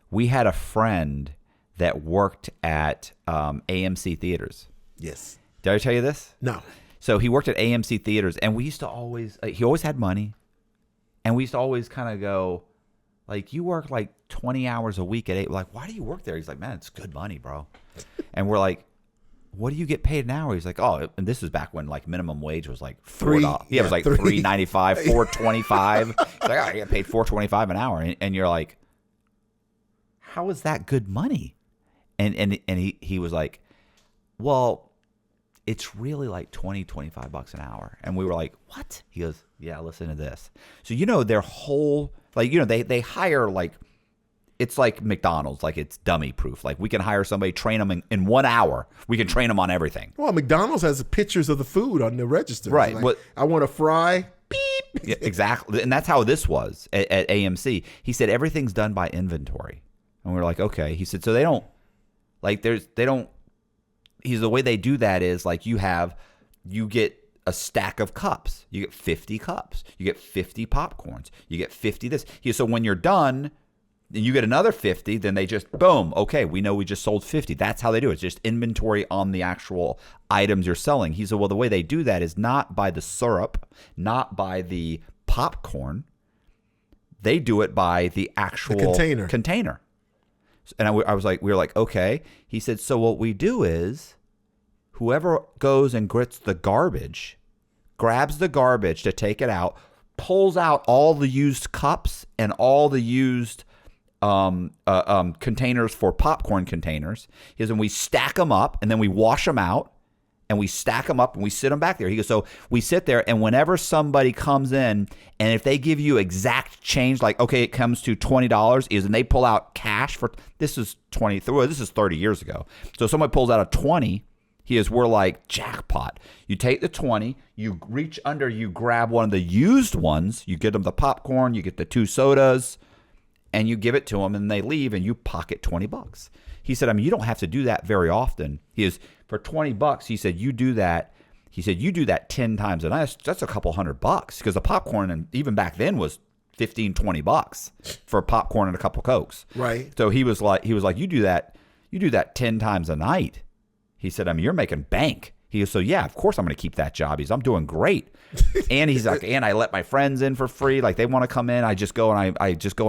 we had a friend that worked at AMC theaters. Yes. Did I tell you this? No. So he worked at AMC theaters, and we used to always he always had money, and we used to always kind of go, like, you work like 20 hours a week at 8. We're like, why do you work there? He's like, man, it's good money, bro. And we're like, what do you get paid an hour? He's like, oh, and this was back when like minimum wage was like $4. Yeah, it was like $3.95, $4.25. He's like, oh, I get paid $4.25 an hour, and you're like, how is that good money? And he was like, well, it's really like $20-$25 an hour. And we were like, what? He goes, yeah, listen to this. So, their whole, like, they hire, like, it's like McDonald's, like it's dummy proof. Like we can hire somebody, train them in 1 hour. We can train them on everything. Well, McDonald's has pictures of the food on the register. Right. Like, I want a fry. Beep. Yeah, exactly. And that's how this was at AMC. He said, everything's done by inventory. And we were like, okay. He said, so they don't, like, he's the way they do that is like you get a stack of cups. You get 50 cups. You get 50 popcorns. You get 50 this. So when you're done, and you get another 50, then they just, boom, okay, we know we just sold 50. That's how they do it. It's just inventory on the actual items you're selling. He said, well, the way they do that is not by the syrup, not by the popcorn. They do it by the actual container. And we were like, okay. He said, so what we do is whoever goes and gets the garbage, grabs the garbage to take it out, pulls out all the used cups and all the used containers for popcorn containers. He goes, and we stack them up, and then we wash them out, and we stack them up, and we sit them back there. He goes, so we sit there, and whenever somebody comes in, and if they give you exact change, like, okay, it comes to $20, and they pull out cash for, this is 30 years ago. So if somebody pulls out a 20, we're like, jackpot. You take the 20, you reach under, you grab one of the used ones, you get them the popcorn, you get the 2 sodas, and you give it to them, and they leave, and you pocket $20. He said, I mean, you don't have to do that very often. For $20, he said, you do that. He said, you do that 10 times a night. That's a couple $100 because the popcorn, and even back then, was $15-$20 for popcorn and a couple Cokes. Right. So he was like, you do that 10 times a night. He said, I mean, you're making bank. He goes, so yeah, of course I'm going to keep that job. I'm doing great. And he's like, and I let my friends in for free. Like they want to come in. I just go and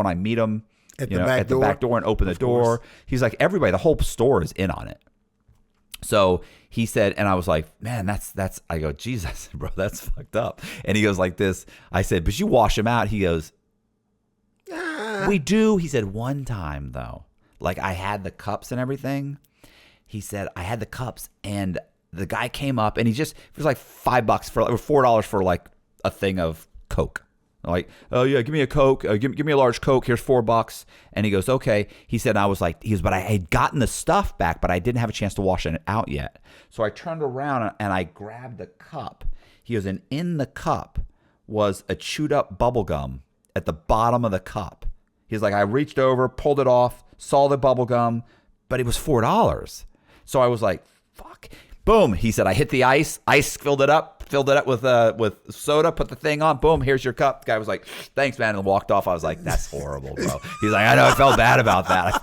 I meet them at the back door and open the door. He's like, everybody, the whole store is in on it. So he said, and I was like, man, that's, I go, Jesus, bro, that's fucked up. And he goes like this. I said, but you wash them out. He goes, we do. He said, one time though, like I had the cups and everything. He said, I had the cups and the guy came up and it was like $5 or $4 for like a thing of Coke. Like, oh yeah, give me a Coke. Give me a large Coke. Here's $4. And he goes, okay. He said, and I was like, but I had gotten the stuff back, but I didn't have a chance to wash it out yet. So I turned around and I grabbed the cup. He goes, and in the cup was a chewed up bubble gum at the bottom of the cup. He's like, I reached over, pulled it off, saw the bubble gum, but it was $4. So I was like, fuck. Boom. He said, I hit the ice filled it up with soda, put the thing on. Boom, here's your cup. The guy was like, thanks, man, and walked off. I was like, that's horrible, bro. He's like, I know, I felt bad about that.